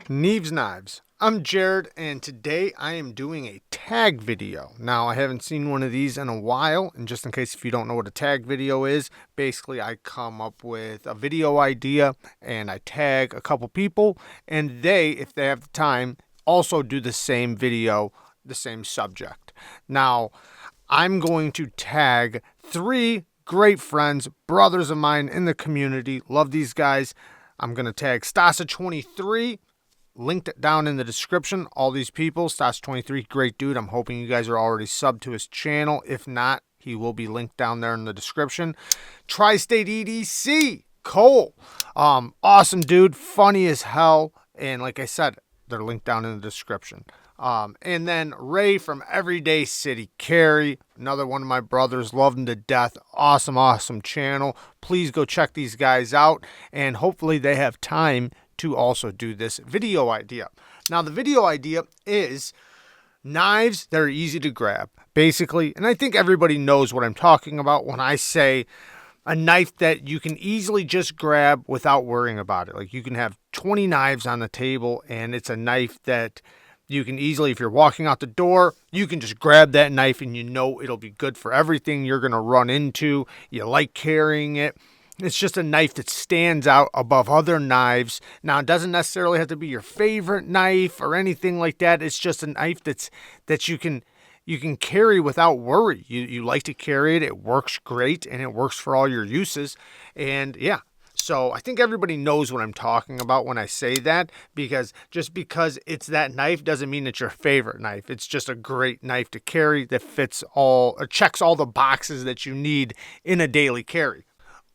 Neeves Knives. I'm Jared, and today I am doing a tag video. Now, I haven't seen one of these in a while, and just in case if you don't know what a tag video is, basically I come up with a video idea and I tag a couple people, and they, if they have the time, also do the same video, the same subject. Now, I'm going to tag 3 great friends, brothers of mine in the community. Love these guys. I'm going to tag SLYSZ23. Linked it down in the description. All these people, SLYSZ23, great dude. I'm hoping you guys are already subbed to his channel. If not, he will be linked down there in the description. Tri-State EDC, Cole. Awesome dude, funny as hell. And like I said, they're linked down in the description. And then Ray from Everyday City Carry, another one of my brothers, love him to death. Awesome channel. Please go check these guys out, and hopefully they have time to also do this video idea. Now, the video idea is knives that are easy to grab, basically, and I think everybody knows what I'm talking about when I say a knife that you can easily just grab without worrying about it. Like, you can have 20 knives on the table, and it's a knife that you can easily, if you're walking out the door, you can just grab that knife and you know it'll be good for everything you're going to run into. You like carrying it. It's just a knife that stands out above other knives. Now, it doesn't necessarily have to be your favorite knife or anything like that. It's just a knife that you can carry without worry. You like to carry it. It works great, and it works for all your uses. And yeah, so I think everybody knows what I'm talking about when I say that, because just because it's that knife doesn't mean it's your favorite knife. It's just a great knife to carry that fits all, or checks all the boxes that you need in a daily carry.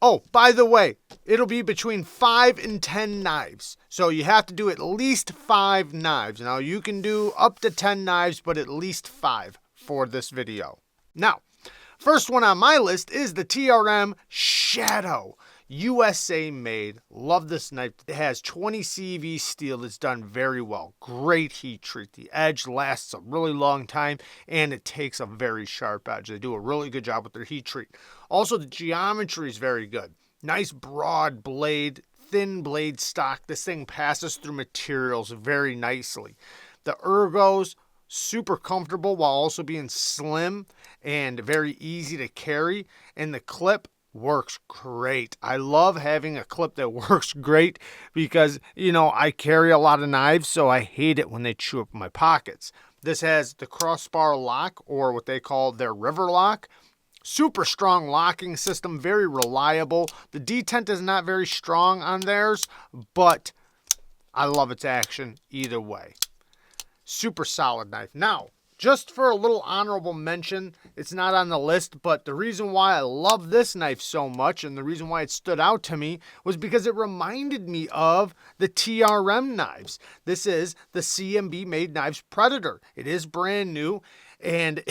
Oh, by the way, it'll be between 5 and 10 knives. So you have to do at least 5 knives. Now, you can do up to 10 knives, but at least 5 for this video. Now, first one on my list is the TRM Shadow. USA made. Love this knife. It has 20 CV steel that's done very well. Great heat treat. The edge lasts a really long time, and it takes a very sharp edge. They do a really good job with their heat treat. Also, the geometry is very good. Nice broad blade, thin blade stock. This thing passes through materials very nicely. The ergos, super comfortable while also being slim and very easy to carry. And the clip works great. I love having a clip that works great because, you know, I carry a lot of knives, so I hate it when they chew up my pockets. This has the crossbar lock, or what they call their river lock. Super strong locking system, very reliable. The detent is not very strong on theirs, but I love its action either way. Super solid knife. Now, just for a little honorable mention, it's not on the list, but the reason why I love this knife so much and the reason why it stood out to me was because it reminded me of the TRM knives. This is the CMB Made Knives Predator. It is brand new, and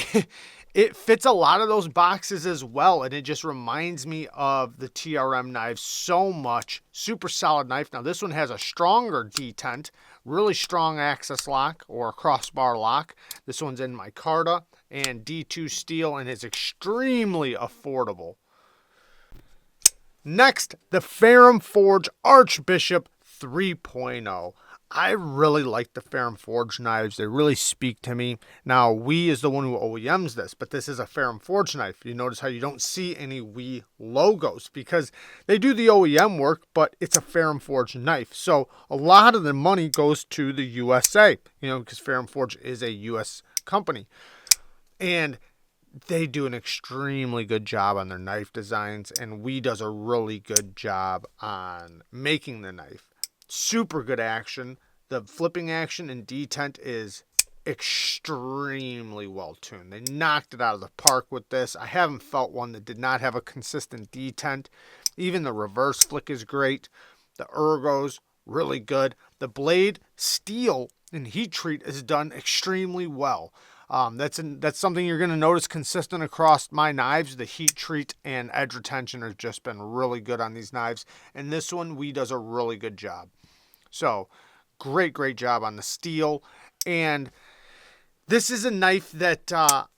it fits a lot of those boxes as well, and it just reminds me of the TRM knives so much. Super solid knife. Now, this one has a stronger detent, really strong access lock or crossbar lock. This one's in micarta and D2 steel, and is extremely affordable. Next, the FERUM Forge Archbishop 3.0. I really like the FERUM Forge knives. They really speak to me. Now, WE is the one who OEMs this, but this is a FERUM Forge knife. You notice how you don't see any WE logos because they do the OEM work, but it's a FERUM Forge knife. So a lot of the money goes to the USA, you know, because FERUM Forge is a US company. And they do an extremely good job on their knife designs, and WE does a really good job on making the knife. Super good action. The flipping action and detent is extremely well tuned. They knocked it out of the park with this. I haven't felt one that did not have a consistent detent. Even the reverse flick is great. The ergos, really good. The blade steel and heat treat is done extremely well. That's something you're going to notice consistent across my knives. The heat treat and edge retention have just been really good on these knives. And this one, WE does a really good job. So, great job on the steel. And this is a knife that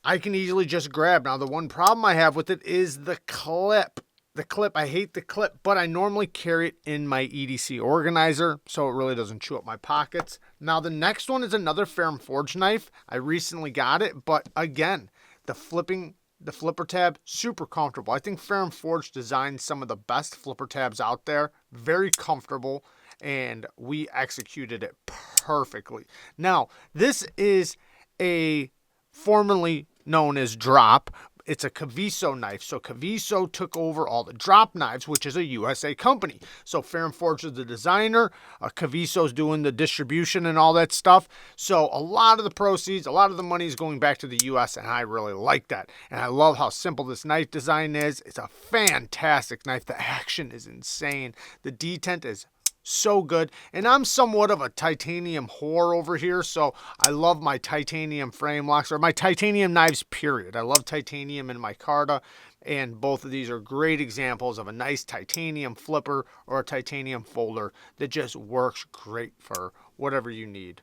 I can easily just grab. Now, the one problem I have with it is the clip. The clip, I hate the clip, but I normally carry it in my EDC organizer, so it really doesn't chew up my pockets. Now the next one is another Ferrum Forge knife. I recently got it, but again, the flipper tab, super comfortable. I think Ferrum Forge designed some of the best flipper tabs out there. Very comfortable, and we executed it perfectly. Now, this is a formerly known as drop. It's a KAVISO knife. So KAVISO took over all the drop knives, which is a USA company. So Ferrum Forge is the designer. KAVISO's doing the distribution and all that stuff. So a lot of the proceeds, a lot of the money is going back to the US, and I really like that. And I love how simple this knife design is. It's a fantastic knife. The action is insane. The detent is so good, and I'm somewhat of a titanium whore over here, so I love my titanium frame locks, or my titanium knives, period. I love titanium in my Carta, and both of these are great examples of a nice titanium flipper or a titanium folder that just works great for whatever you need.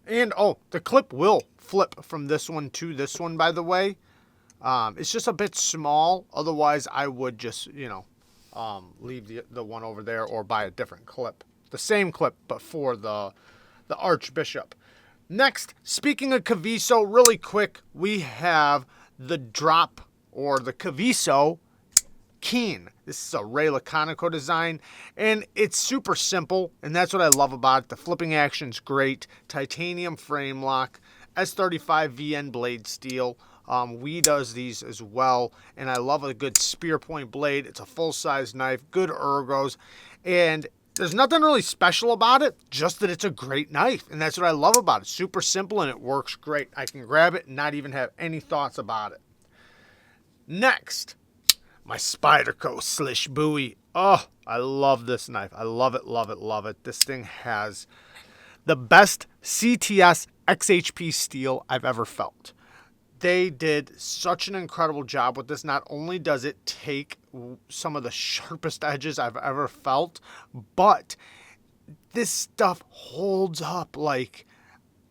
And oh, the clip will flip from this one to this one, by the way. It's just a bit small, otherwise I would just, leave the one over there or buy a different clip. The same clip, but for the Archbishop. Next, speaking of KAVISO, really quick, we have the drop, or the KAVISO Keen. This is a Ray Laconico design, and it's super simple, and that's what I love about it. The flipping action's great. Titanium frame lock, S35 VN blade steel. WE does these as well, and I love a good spear point blade. It's a full-size knife, good ergos, and there's nothing really special about it, just that it's a great knife, and that's what I love about it. Super simple, and it works great. I can grab it and not even have any thoughts about it. Next, my Spyderco Slish BOWIE. Oh, I love this knife. I love it, love it, love it. This thing has the best CTS XHP steel I've ever felt. They did such an incredible job with this. Not only does it take some of the sharpest edges I've ever felt, but this stuff holds up. Like,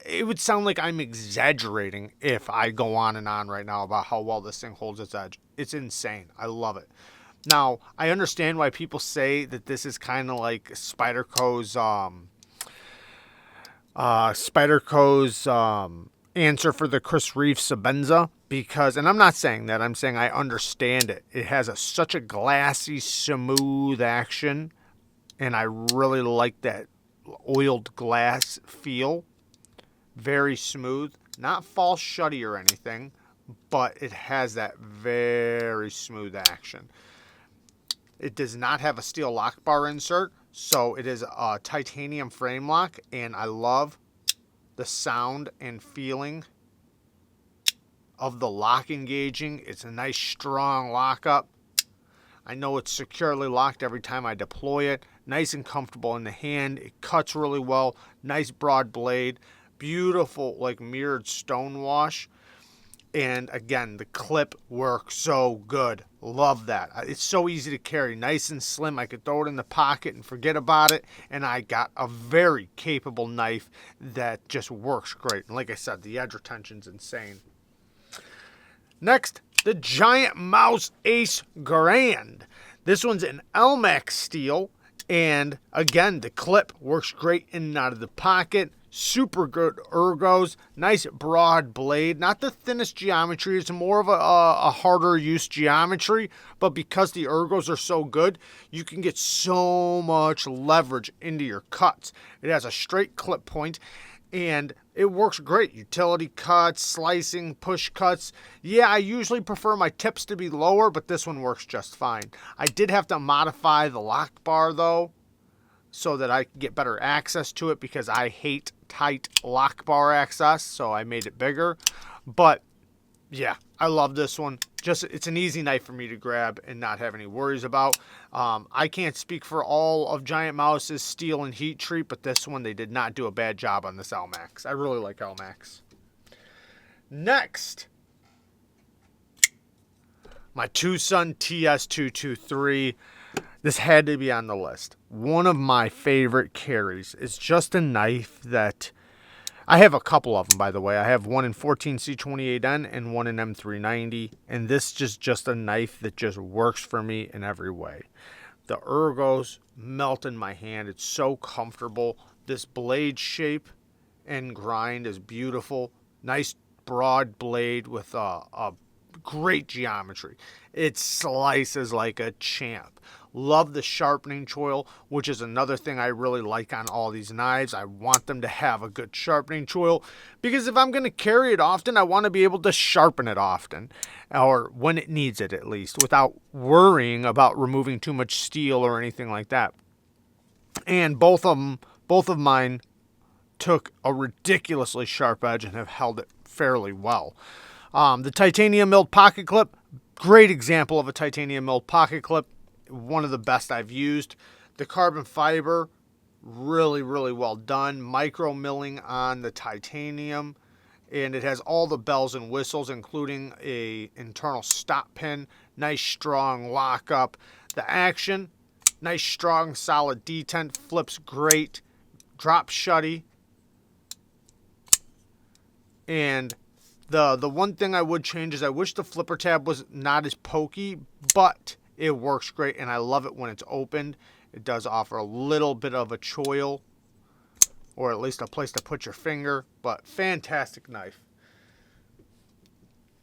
it would sound like I'm exaggerating if I go on and on right now about how well this thing holds its edge. It's insane. I love it. Now, I understand why people say that this is kind of like Spyderco's answer for the Chris Reeve Sabenza, because, and I'm not saying that, I'm saying I understand it. It has such a glassy, smooth action, and I really like that oiled glass feel. Very smooth, not false shutty or anything, but it has that very smooth action. It does not have a steel lock bar insert, so it is a titanium frame lock, and I love the sound and feeling of the lock engaging. It's a nice strong lockup. I know it's securely locked every time I deploy it. Nice and comfortable in the hand. It cuts really well. Nice broad blade. Beautiful, like, mirrored stone wash. And again, the clip works so good. Love that. It's so easy to carry. Nice and slim. I could throw it in the pocket and forget about it. And I got a very capable knife that just works great. And like I said, the edge retention's insane. Next, the Giant Mouse Ace Grand. This one's an LMAX steel. And again, the clip works great in and out of the pocket. Super good ergos, nice broad blade, not the thinnest geometry, it's more of a harder use geometry, but because the ergos are so good, you can get so much leverage into your cuts. It has a straight clip point, and it works great. Utility cuts, slicing, push cuts. Yeah, I usually prefer my tips to be lower, but this one works just fine. I did have to modify the lock bar though, so that I can get better access to it, because I hate tight lock bar access, so I made it bigger. But yeah, I love this one. Just, it's an easy knife for me to grab and not have any worries about. I can't speak for all of Giant Mouse's steel and heat treat, but this one, they did not do a bad job on this LMAX. I really like LMAX. Next, my TWOSUN TS223. This had to be on the list. One of my favorite carries. It's just a knife that I have a couple of them, by the way. I have one in 14C28N and one in M390. And this is just a knife that just works for me in every way. The ergos melt in my hand. It's so comfortable. This blade shape and grind is beautiful. Nice broad blade with a great geometry. It slices like a champ. Love the sharpening choil, which is another thing I really like on all these knives. I want them to have a good sharpening choil because if I'm going to carry it often, I want to be able to sharpen it often, or when it needs it at least, without worrying about removing too much steel or anything like that. And both of mine took a ridiculously sharp edge and have held it fairly well. The titanium milled pocket clip, great example of a titanium milled pocket clip. One of the best I've used. The carbon fiber, really, really well done. Micro milling on the titanium. And it has all the bells and whistles, including a internal stop pin. Nice, strong lockup. The action, nice, strong, solid detent. Flips great. Drop shutty. And the one thing I would change is I wish the flipper tab was not as pokey, but it works great, and I love it when it's opened. It does offer a little bit of a choil, or at least a place to put your finger, but fantastic knife.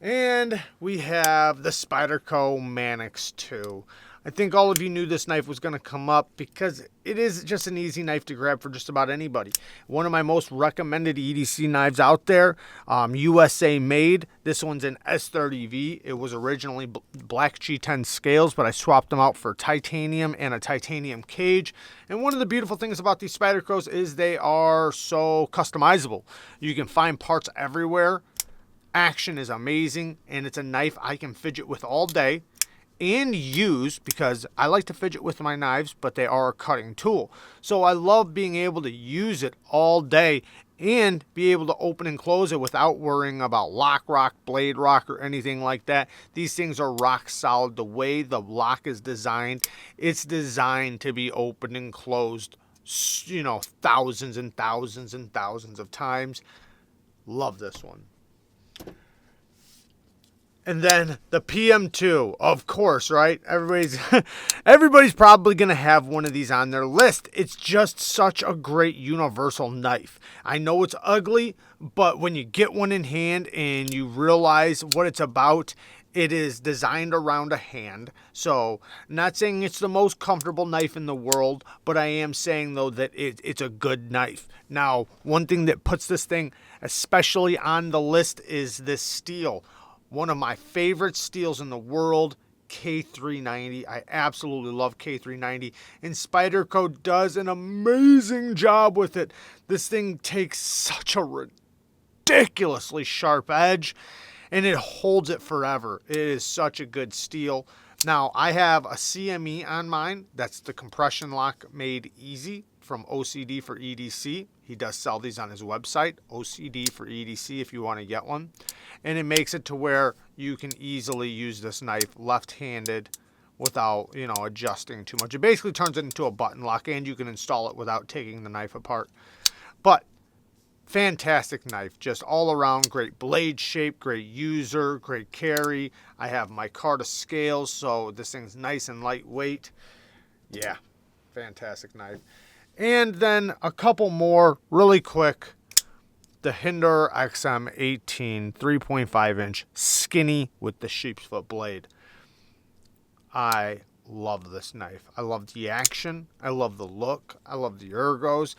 And we have the Spyderco Manix 2. I think all of you knew this knife was going to come up because it is just an easy knife to grab for just about anybody. One of my most recommended EDC knives out there, USA made. This one's an S30V. It was originally black G10 scales, but I swapped them out for titanium and a titanium cage. And one of the beautiful things about these Spydercos is they are so customizable. You can find parts everywhere. Action is amazing, and it's a knife I can fidget with all day and use, because I like to fidget with my knives, but they are a cutting tool. So I love being able to use it all day and be able to open and close it without worrying about lock rock, blade rock, or anything like that. These things are rock solid. The way the lock is designed, it's designed to be opened and closed, you know, thousands and thousands and thousands of times. Love this one. And then the PM2, of course, right? Everybody's probably going to have one of these on their list. It's just such a great universal knife. I know it's ugly, but when you get one in hand and you realize what it's about, it is designed around a hand. So, not saying it's the most comfortable knife in the world, but I am saying, though, that it's a good knife. Now, one thing that puts this thing especially on the list is this steel. One of my favorite steels in the world, K390. I absolutely love K390. And Spyderco does an amazing job with it. This thing takes such a ridiculously sharp edge, and it holds it forever. It is such a good steel. Now, I have a CME on mine. That's the compression lock made easy from OCD for EDC. He does sell these on his website, OCD for EDC, if you want to get one. And it makes it to where you can easily use this knife left-handed without, you know, adjusting too much. It basically turns it into a button lock, and you can install it without taking the knife apart. But fantastic knife, just all around great blade shape, great user, great carry. I have my Micarta scales, so this thing's nice and lightweight. Yeah, fantastic knife. And then a couple more really quick. The Hinderer XM18 3.5 inch skinny with the sheep's foot blade. I love this knife. I love the action. I love the look. I love the ergos.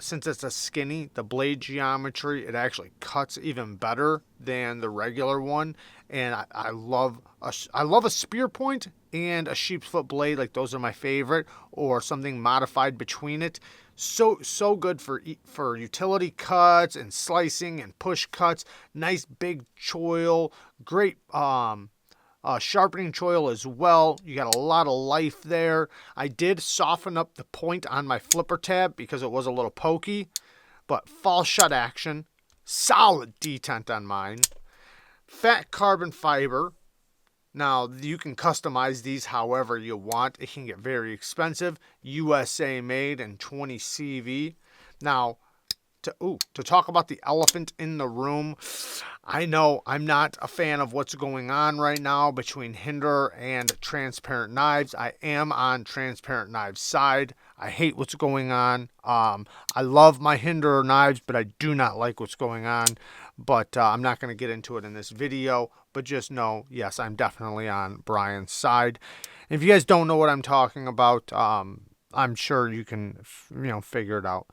Since it's a skinny, the blade geometry, it actually cuts even better than the regular one. And I love a spear point and a sheep's foot blade. Like, those are my favorite, or something modified between it. So good for utility cuts and slicing and push cuts. Nice big choil, great sharpening choil as well. You got a lot of life there. I did soften up the point on my flipper tab because it was a little pokey, but fall shut action, solid detent on mine. Fat carbon fiber. Now, you can customize these however you want. It can get very expensive. USA made and 20 CV. Now, to talk about the elephant in the room. I know I'm not a fan of what's going on right now between Hinderer and transparent knives. I am on transparent knives side. I hate what's going on. I love my Hinderer knives, but I do not like what's going on. But I'm not going to get into it in this video. But just know, yes, I'm definitely on Brian's side. If you guys don't know what I'm talking about, I'm sure you can, figure it out.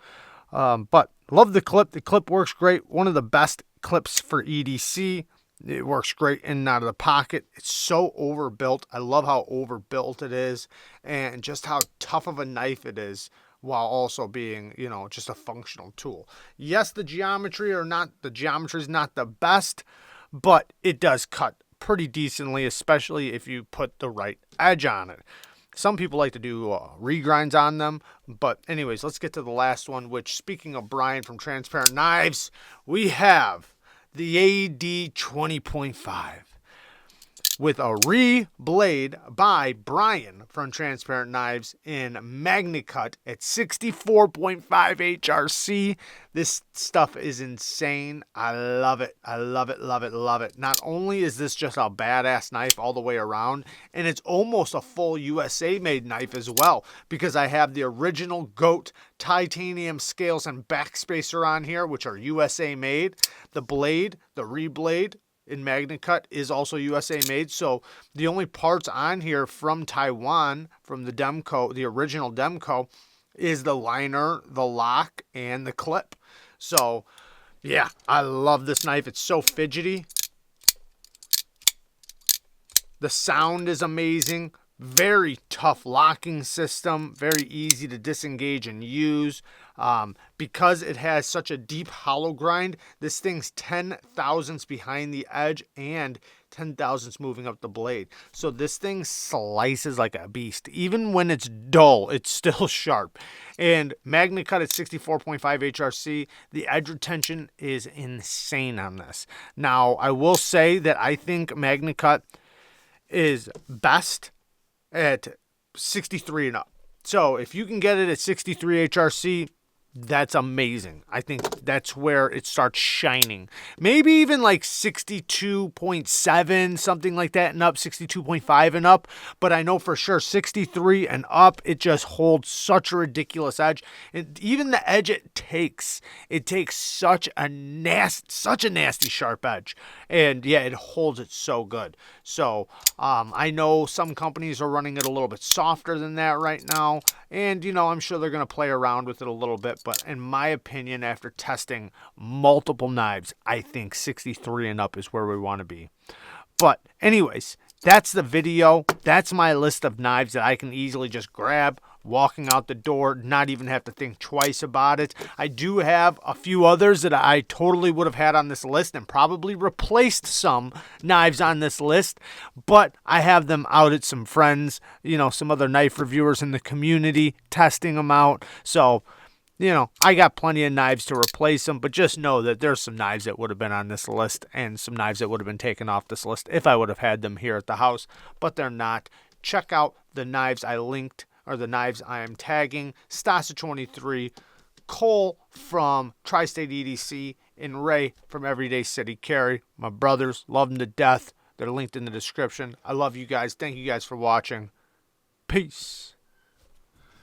But love the clip. The clip works great. One of the best clips for EDC. It works great in and out of the pocket. It's so overbuilt. I love how overbuilt it is and just how tough of a knife it is while also being, just a functional tool. Yes, the geometry is not the best, but it does cut pretty decently, especially if you put the right edge on it. Some people like to do regrinds on them. But anyways, let's get to the last one, which, speaking of Brian from Transparent Knives, we have the AD 20.5 with a REBLADE by Brian from Transparent Knives in MagnaCut at 64.5 HRC. This stuff is insane. I love it. I love it, love it, love it. Not only is this just a badass knife all the way around, and it's almost a full USA made knife as well, because I have the original GOAT titanium scales and backspacer on here, which are USA made. The blade, the REBLADE in MagnaCut, is also USA made. So the only parts on here from Taiwan, from the DEMKO, the original DEMKO, is the liner, the lock, and the clip. So yeah, I love this knife. It's so fidgety. The sound is amazing. Very tough locking system. Very easy to disengage and use. Because it has such a deep hollow grind, this thing's 10 thousandths behind the edge and 10 thousandths moving up the blade. So this thing slices like a beast. Even when it's dull, it's still sharp. And MagnaCut at 64.5 HRC, the edge retention is insane on this. Now, I will say that I think MagnaCut is best at 63 and up. So if you can get it at 63 HRC, that's amazing. I think that's where it starts shining. Maybe even like 62.7, something like that and up, 62.5 and up. But I know for sure 63 and up, it just holds such a ridiculous edge. And even the edge it takes such a nasty sharp edge. And yeah, it holds it so good. So I know some companies are running it a little bit softer than that right now. And, I'm sure they're going to play around with it a little bit. But in my opinion, after testing multiple knives, I think 63 and up is where we want to be. But anyways, that's the video. That's my list of knives that I can easily just grab walking out the door, not even have to think twice about it. I do have a few others that I totally would have had on this list and probably replaced some knives on this list, but I have them out at some friends, some other knife reviewers in the community, testing them out. So, I got plenty of knives to replace them, but just know that there's some knives that would have been on this list and some knives that would have been taken off this list if I would have had them here at the house, but they're not. Check out the knives I linked, or the knives I am tagging: Stasa 23, Cole from Tri-State EDC, and Ray from Everyday City Carry. My brothers, love them to death. They're linked in the description. I love you guys. Thank you guys for watching. Peace.